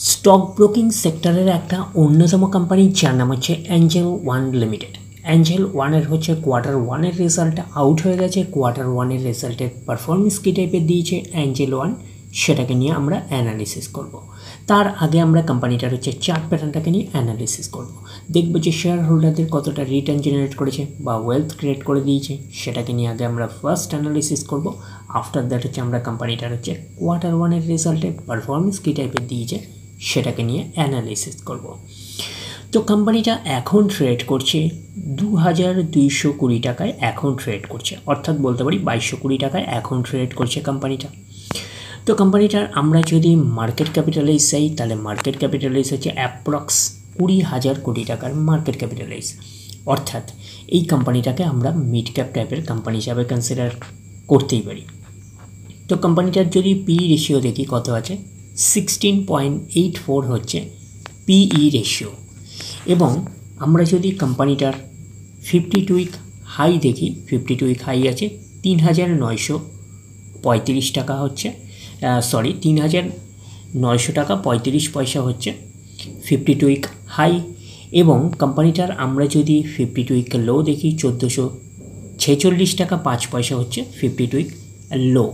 Stock broking সেক্টরের একটা অন্যতম কোম্পানি যার নাম হচ্ছে অ্যাঞ্জেল ওয়ান লিমিটেড। অ্যাঞ্জেল ওয়ানের হচ্ছে কোয়ার্টার ওয়ানের রেজাল্ট আউট হয়ে গেছে। কোয়ার্টার ওয়ানের রেজাল্টের পারফরমেন্স কী টাইপের দিয়েছে অ্যাঞ্জেল ওয়ান, সেটাকে নিয়ে আমরা অ্যানালিসিস করব। তার আগে আমরা কোম্পানিটার হচ্ছে চার্ট প্যাটার্নটাকে নিয়ে অ্যানালিসিস করব। দেখব যে শেয়ার হোল্ডারদের কতটা রিটার্ন জেনারেট করেছে বা ওয়েলথ ক্রিয়েট করে দিয়েছে, সেটাকে নিয়ে আগে আমরা ফার্স্ট অ্যানালিসিস করব। আফটার দ্যাট হচ্ছে আমরা কোম্পানিটার হচ্ছে কোয়ার্টার ওয়ানের রেজাল্টের পারফরমেন্স কী টাইপের দিয়েছে সেটাকে নিয়ে অ্যানালিসিস করব। তো কোম্পানিটা এখন ট্রেড করছে 2220 টাকায় এখন ট্রেড করছে, অর্থাৎ বলতে পারি 2220 টাকায় এখন ট্রেড করছে কোম্পানিটা। তো কোম্পানিটার আমরা যদি মার্কেট ক্যাপিটালাইজ চাই, তাহলে মার্কেট ক্যাপিটালাইজ হচ্ছে অ্যাপ্রক্স 20,000 কোটি টাকার মার্কেট ক্যাপিটালাইজ, অর্থাৎ এই কোম্পানিটাকে আমরা মিড ক্যাপ টাইপের কোম্পানি হিসাবে কনসিডার করতেই পারি। তো কোম্পানিটার যদি পি রেশিও দেখি কত আছে, 16.84 হচ্ছে পিই রেশিও। এবং আমরা যদি কোম্পানিটার 52 উইক হাই দেখি, 52 উইক হাই আছে 3,935 টাকা হচ্ছে, 3,900 টাকা 35 পয়সা হচ্ছে 52 উইক হাই। এবং কোম্পানিটার আমরা যদি 52 উইক লো দেখি 1446 টাকা 5 পয়সা হচ্ছে 52 উইক লো।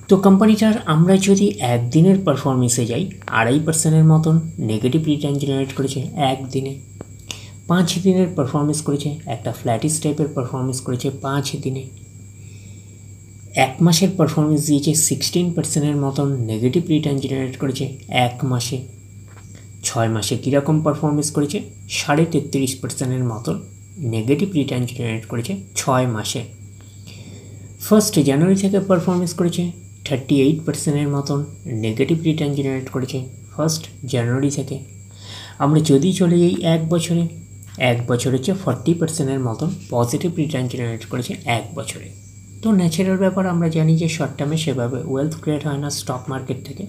তো কোম্পানিটার আমরা যদি একদিনের পারফরমেন্সে যাই, 2.5% মতন নেগেটিভ রিটার্ন জেনারেট করেছে একদিনে। 5 দিনের পারফরমেন্স করেছে একটা ফ্ল্যাটিস টাইপের পারফরমেন্স করেছে 5 দিনে। 1 মাসের পারফরমেন্স দিয়েছে 16% মতন নেগেটিভ রিটার্ন জেনারেট করেছে 1 মাসে। 6 মাসে কীরকম পারফরমেন্স করেছে, 33.5% মতন নেগেটিভ রিটার্ন জেনারেট করেছে 6 মাসে। 1 জানুয়ারি থেকে পারফরমেন্স করেছে 38% মতন নেগেটিভ রিটার্ন জেনারেট করেছে 1 জানুয়ারি থেকে। আমরা যদি চলে যাই 1 বছরে, 1 বছর হচ্ছে 40% মতন পজিটিভ রিটার্ন জেনারেট করেছে 1 বছরে। তো ন্যাচারাল ব্যাপার, আমরা জানি যে শর্ট টার্মে সেভাবে ওয়েলথ ক্রিয়েট হয় না স্টক মার্কেট থেকে।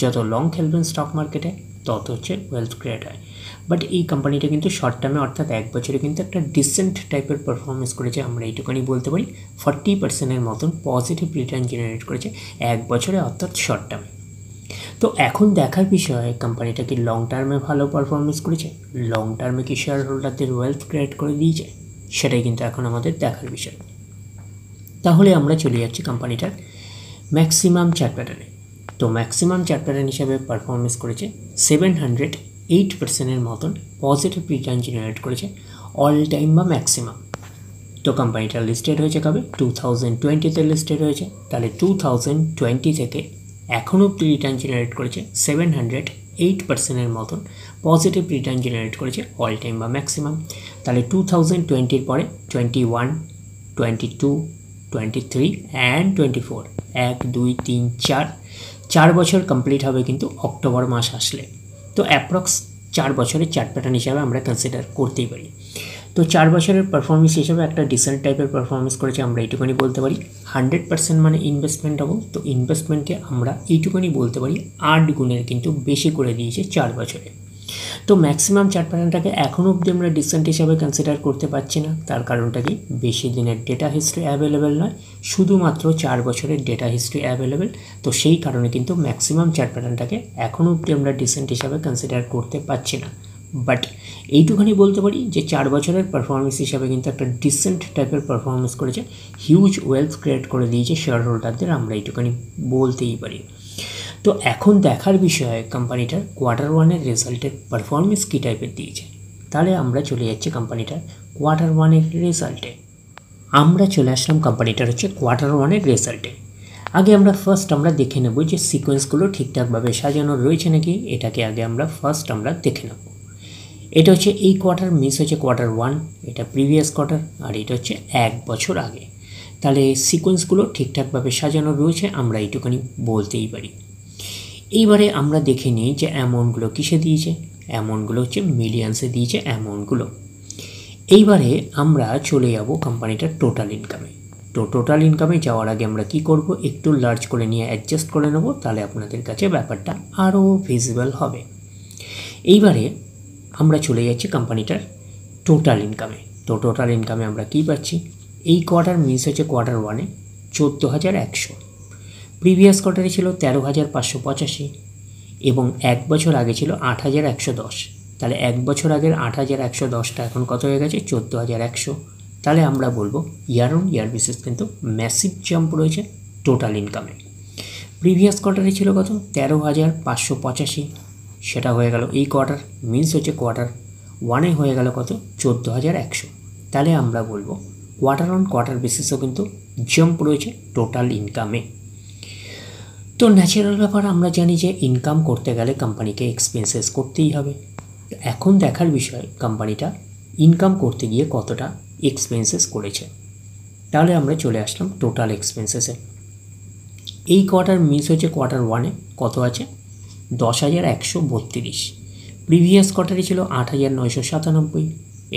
যত লং খেলবেন স্টক মার্কেটে তত হচ্ছে ওয়েলথ ক্রিয়েট হয়। বাট এই কোম্পানিটা কিন্তু শর্ট টার্মে অর্থাৎ 1 বছরে কিন্তু একটা ডিসেন্ট টাইপের পারফরমেন্স করেছে, আমরা এইটুখানি বলতে পারি। 40% মতন পজিটিভ রিটার্ন জেনারেট করেছে 1 বছরে অর্থাৎ শর্ট টার্মে। তো এখন দেখার বিষয় কোম্পানিটা কি লং টার্মে ভালো পারফরমেন্স করেছে, লং টার্মে কি শেয়ার হোল্ডারদের ওয়েলথ ক্রিয়েট করে দিয়েছে, সেটাই কিন্তু এখন আমাদের দেখার বিষয়। তাহলে আমরা চলে যাচ্ছি কোম্পানিটার ম্যাক্সিমাম চার্ট প্যাটার্নে। তো ম্যাক্সিমাম চার্ট প্যাটার্ন হিসাবে পারফরমেন্স করেছে 708% মতন পজিটিভ রিটার্ন জেনারেট করেছে অল টাইম বা ম্যাক্সিমাম। তো কোম্পানিটা লিস্টেড হয়েছে কবে, 2020-তে লিস্টেড হয়েছে। তাহলে 2020 থেকে এখন অব্দি রিটার্ন জেনারেট করেছে 708% মতন পজিটিভ রিটার্ন জেনারেট করেছে অল টাইম বা ম্যাক্সিমাম। তাহলে 2020-র পরে 21, 22, 23 অ্যান্ড 24, 1, 2, 3, 4 বছর কমপ্লিট হবে কিন্তু অক্টোবর মাস আসলে। তো অ্যাপ্রক্স 4 বছরের চার্ট প্যাটার্ন হিসাবে আমরা কনসিডার করতেই পারি। তো 4 বছরের পারফরমেন্স হিসেবে একটা ডিসেন্ট টাইপের পারফরমেন্স করেছে, আমরা এইটুকুনি বলতে পারি। 100% মানে ইনভেস্টমেন্ট হবো, তো ইনভেস্টমেন্টকে আমরা এইটুকুনি বলতে পারি 8 গুণের কিন্তু বেশি করে দিয়েছে 4 বছরে। তো ম্যাক্সিমাম চার্ট প্যাটার্নটাকে এখনও অবধি আমরা ডিসেন্ট হিসাবে কনসিডার করতে পারছি না। তার কারণটা কি, বেশি দিনের ডেটা হিস্ট্রি অ্যাভেলেবেল নয়, শুধুমাত্র 4 বছরের ডেটা হিস্ট্রি অ্যাভেলেবেল। তো সেই কারণে কিন্তু ম্যাক্সিমাম চার্ট প্যাটার্নটাকে এখনও অবধি আমরা ডিসেন্ট হিসাবে কনসিডার করতে পারছি না। বাট এইটুখানি বলতে পারি যে 4 বছরের পারফরমেন্স হিসাবে কিন্তু একটা ডিসেন্ট টাইপের পারফরমেন্স করেছে, হিউজ ওয়েলথ ক্রিয়েট করে দিয়েছে শেয়ার হোল্ডারদের, আমরা এইটুখানি বলতেই পারি। তো এখন দেখার বিষয় কোম্পানিটার কোয়ার্টার ওয়ানের রেজাল্টের পারফরমেন্স কী টাইপের দিয়েছে। তাহলে আমরা চলে যাচ্ছি কোম্পানিটার কোয়ার্টার ওয়ানের রেজাল্টে। আমরা চলে আসলাম কোম্পানিটার হচ্ছে কোয়ার্টার ওয়ানের রেজাল্টে। আগে আমরা ফার্স্ট দেখে নেব যে সিকোয়েন্সগুলো ঠিকঠাকভাবে সাজানো রয়েছে নাকি, এটাকে আগে আমরা ফার্স্ট দেখে নেব। এটা হচ্ছে এই কোয়ার্টার, মিস হচ্ছে কোয়ার্টার ওয়ান, এটা প্রিভিয়াস কোয়ার্টার, আর এটা হচ্ছে 1 বছর আগে। তাহলে সিকোয়েন্সগুলো ঠিকঠাকভাবে সাজানো রয়েছে, আমরা এইটুখানি বলতেই পারি। এইবারে আমরা দেখে নিই যে অ্যামাউন্টগুলো কিসে দিয়েছে। অ্যামাউন্টগুলো হচ্ছে মিলিয়ন্সে দিয়েছে অ্যামাউন্টগুলো। এইবারে আমরা চলে যাব কোম্পানিটার টোটাল ইনকামে। তো টোটাল ইনকামে যাওয়ার আগে আমরা কি করব, একটু লার্জ করে নিয়ে অ্যাডজাস্ট করে নেব, তাহলে আপনাদের কাছে ব্যাপারটা আরও ভিজিবল হবে। এইবারে আমরা চলে যাচ্ছি কোম্পানিটার টোটাল ইনকামে। তো টোটাল ইনকামে আমরা কি পাচ্ছি, এই কোয়ার্টার মিস হচ্ছে কোয়ার্টার ওয়ানে 14,100, প্রিভিয়াস কোয়ার্টারে ছিল 13,585, এবং 1 বছর আগে ছিল 8,110। তাহলে 1 বছর আগের 8,110টা এখন কত হয়ে গেছে 14,100। তাহলে আমরা বলবো ইয়ার অন ইয়ার বেসিস কিন্তু ম্যাসিভ জাম্প রয়েছে টোটাল ইনকামে। প্রিভিয়াস কোয়ার্টারে ছিল কত 13,585, সেটা হয়ে গেল এই কোয়ার্টার, মিনস হচ্ছে কোয়ার্টার ওয়ানে হয়ে গেল কত 14,100। তাহলে আমরা বলবো কোয়ার্টার অন কোয়ার্টার বেসিসও কিন্তু জাম্প রয়েছে টোটাল ইনকামে। তো ন্যাচারাল ব্যাপার, আমরা জানি যে ইনকাম করতে গেলে কোম্পানিকে এক্সপেন্সেস করতেই হবে। এখন দেখার বিষয় কোম্পানিটা ইনকাম করতে গিয়ে কতটা এক্সপেন্সেস করেছে। তাহলে আমরা চলে আসলাম টোটাল এক্সপেন্সেসে। এই কোয়ার্টার মিস হচ্ছে কোয়ার্টার ওয়ানে কত আছে 10,132, প্রিভিয়াস কোয়ার্টারে ছিল 8,997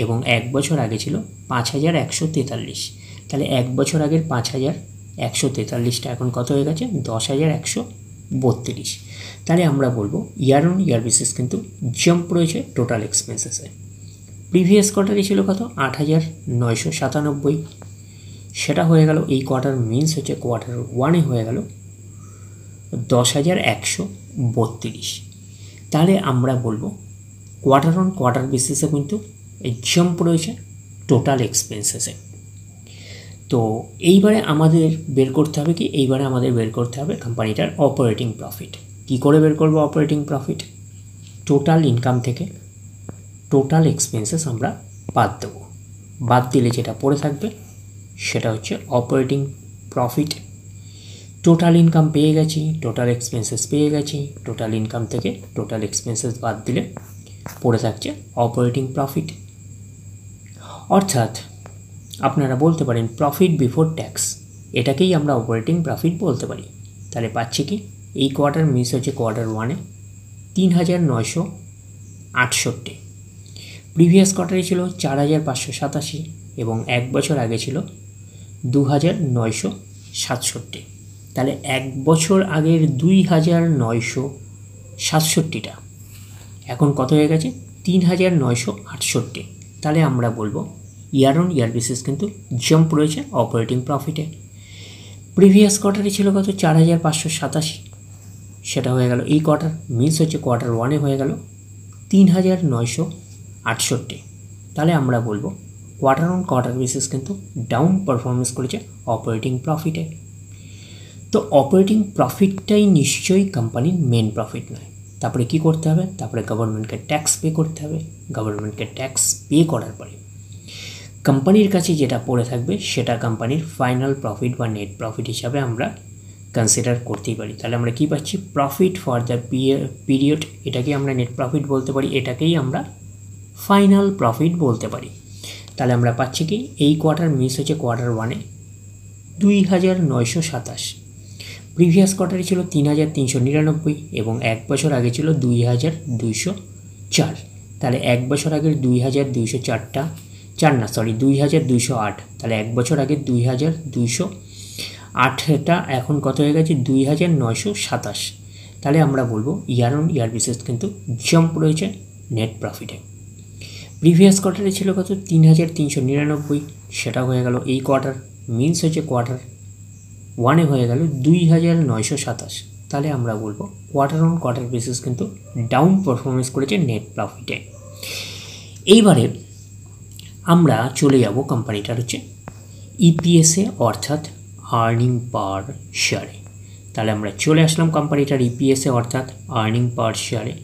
এবং 1 বছর আগে ছিল 5,143। তাহলে 1 বছর আগের 5,143টা এখন কত হয়ে গেছে 10,132। তাহলে আমরা বলবো ইয়ার অন ইয়ার বেসিস কিন্তু জাম্প রয়েছে টোটাল এক্সপেন্সেসে। প্রিভিয়াস কোয়ার্টারে ছিল কত 8,997, সেটা হয়ে গেল এই কোয়ার্টার মিনস হচ্ছে কোয়ার্টার ওয়ানে হয়ে গেল 10,132। তাহলে আমরা বলবো কোয়ার্টার অন কোয়ার্টার বেসিসে কিন্তু এই জাম্প রয়েছে টোটাল এক্সপেন্সেসে। তো এইবারে আমাদের বের করতে হবে কি, এইবারে আমাদের বের করতে হবে কোম্পানিটার অপারেটিং প্রফিট। কী করে বের করবো অপারেটিং প্রফিট? টোটাল ইনকাম থেকে টোটাল এক্সপেন্সেস আমরা বাদ দেবো, বাদ দিলে যেটা পড়ে থাকবে সেটা হচ্ছে অপারেটিং প্রফিট। টোটাল ইনকাম পেয়ে গেছি, টোটাল এক্সপেন্সেস পেয়ে গেছি, টোটাল ইনকাম থেকে টোটাল এক্সপেন্সেস বাদ দিলে পড়ে থাকছে অপারেটিং প্রফিট। অর্থাৎ আপনারা বলতে পারেন প্রফিট বিফোর ট্যাক্স, এটাকেই আমরা অপারেটিং প্রফিট বলতে পারি। তাহলে পাচ্ছি কি এই কোয়ার্টার মিস হচ্ছে কোয়ার্টার ওয়ানে 3,968, প্রিভিয়াস কোয়ার্টারে ছিল 4,587 এবং 1 বছর আগে ছিল 2,967। তাহলে 1 বছর আগের 2,967টা এখন কত হয়ে গেছে 3,968। তাহলে আমরা বলবো ইয়ার অন ইয়ার বেসিস কিন্তু জাম্প রয়েছে অপারেটিং প্রফিটে। প্রিভিয়াস কোয়ার্টারে ছিল কত 4,587, সেটা হয়ে গেল এই কোয়ার্টার মিস হচ্ছে কোয়ার্টার ওয়ানে হয়ে গেল 3,968। তাহলে আমরা বলবো কোয়ার্টার অন কোয়ার্টার বেসিস কিন্তু ডাউন পারফরমেন্স করেছে অপারেটিং প্রফিটে। তো অপারেটিং প্রফিটটাই নিশ্চয়ই কোম্পানির মেন প্রফিট নয়। তারপরে কি করতে হবে, তারপরে গভর্নমেন্টকে ট্যাক্স পে করতে হবে। গভর্নমেন্টকে ট্যাক্স পে করার পরে কোম্পানির কাছে যেটা পড়ে থাকবে সেটা কোম্পানির ফাইনাল প্রফিট বা নেট প্রফিট হিসাবে আমরা কনসিডার করতেই পারি। তাহলে আমরা কি পাচ্ছি প্রফিট ফর দ্য পিরিয়ড, এটাকে আমরা নেট প্রফিট বলতে পারি, এটাকেই আমরা ফাইনাল প্রফিট বলতে পারি। তাহলে আমরা পাচ্ছি কি এই কোয়ার্টার মিস হচ্ছে কোয়ার্টার ওয়ানে 2,927, প্রিভিয়াস কোয়ার্টারে ছিল 3,399 এবং 1 বছর আগে ছিল 2,204। তাহলে 1 বছর আগের 2,204টা 2,208। তাহলে 1 বছর আগে 2,208টা এখন কত হয়ে গেছে 2,927। তাহলে আমরা বলবো ইয়ার অন ইয়ার বেসিস কিন্তু জাম্প রয়েছে নেট প্রফিটে। প্রিভিয়াস কোয়ার্টারে ছিল কত 3,399, সেটা হয়ে গেল এই কোয়ার্টার মিনস হচ্ছে কোয়ার্টার ওয়ানে হয়ে গেল 2,927। তাহলে আমরা বলবো কোয়ার্টার অন কোয়ার্টার বেসিস কিন্তু ডাউন পারফরমেন্স করেছে নেট প্রফিটে। এইবারে আমরা চলে যাব কোম্পানিটার হচ্ছে ইপিএসে অর্থাৎ আর্নিং পার শেয়ারে। তাহলে আমরা চলে আসলাম কোম্পানিটার ইপিএসে অর্থাৎ আর্নিং পার শেয়ারে।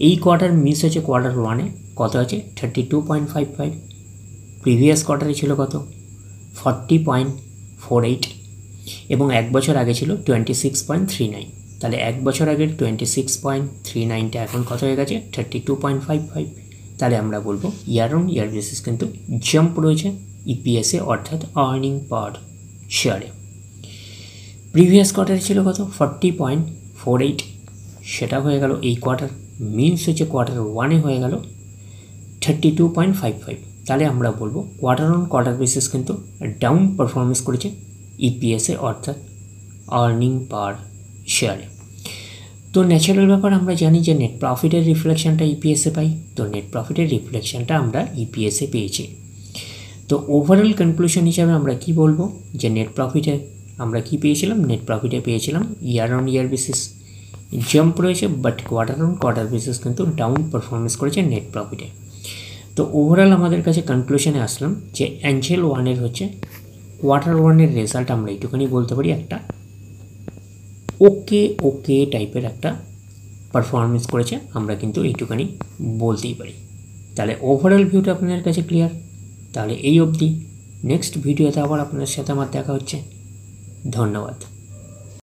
এই কোয়ার্টার মিস হচ্ছে কোয়ার্টার ওয়ানে কত আছে 32.55, প্রিভিয়াস কোয়ার্টারে ছিল কত 40.48 এবং 1 বছর আগে ছিল 26.39। তাহলে 1 বছর আগের 26.39টা এখন কত হয়ে গেছে 32.55। তাহলে আমরা বলবো ইয়ার অন ইয়ার বেসিস কিন্তু জাম্প রয়েছে ইপিএসে অর্থাৎ আর্নিং পার শেয়ারে। প্রিভিয়াস কোয়ার্টারে ছিল কত 40.48, সেটা হয়ে গেল এই কোয়ার্টার মিনস হচ্ছে কোয়ার্টার ওয়ানে হয়ে গেল 32.55। তাহলে আমরা বলবো কোয়ার্টার অন কোয়ার্টার বেসিস কিন্তু ডাউন পারফরমেন্স করেছে ইপিএসে অর্থাৎ আর্নিং পার শেয়ারে। তো ন্যাচারাল ব্যাপার, আমরা জানি যে নেট প্রফিটের রিফ্লেকশনটা ইপিএসে পাই, তো নেট প্রফিটের রিফ্লেকশনটা আমরা ইপিএসে পেয়েছি। তো ওভারঅল কনক্লুশন হিসাবে আমরা কি বলবো যে নেট প্রফিটে আমরা কি পেয়েছিলাম, নেট প্রফিটে পেয়েছিলাম year on year basis jump রয়েছে, but quarter on quarter basis কিন্তু ডাউন পারফরমেন্স করেছে নেট প্রফিটে। তো ওভারঅল আমাদের কাছে কনক্লুশনে আসলাম যে অ্যাঞ্জেল ওয়ানের হচ্ছে কোয়ার্টার ওয়ানের রেজাল্ট আমরা এইটুখানি বলতে পারি একটা ওকে টাইপের একটা পারফরমেন্স করেছে, আমরা কিন্তু এইটুখানি বলতেই পারি। তাহলে ওভারঅল ভিউটা আপনাদের কাছে ক্লিয়ার। তাহলে এই অবধি, নেক্সট ভিডিওতে আবার আপনার সাথে আমার দেখা হচ্ছে। ধন্যবাদ।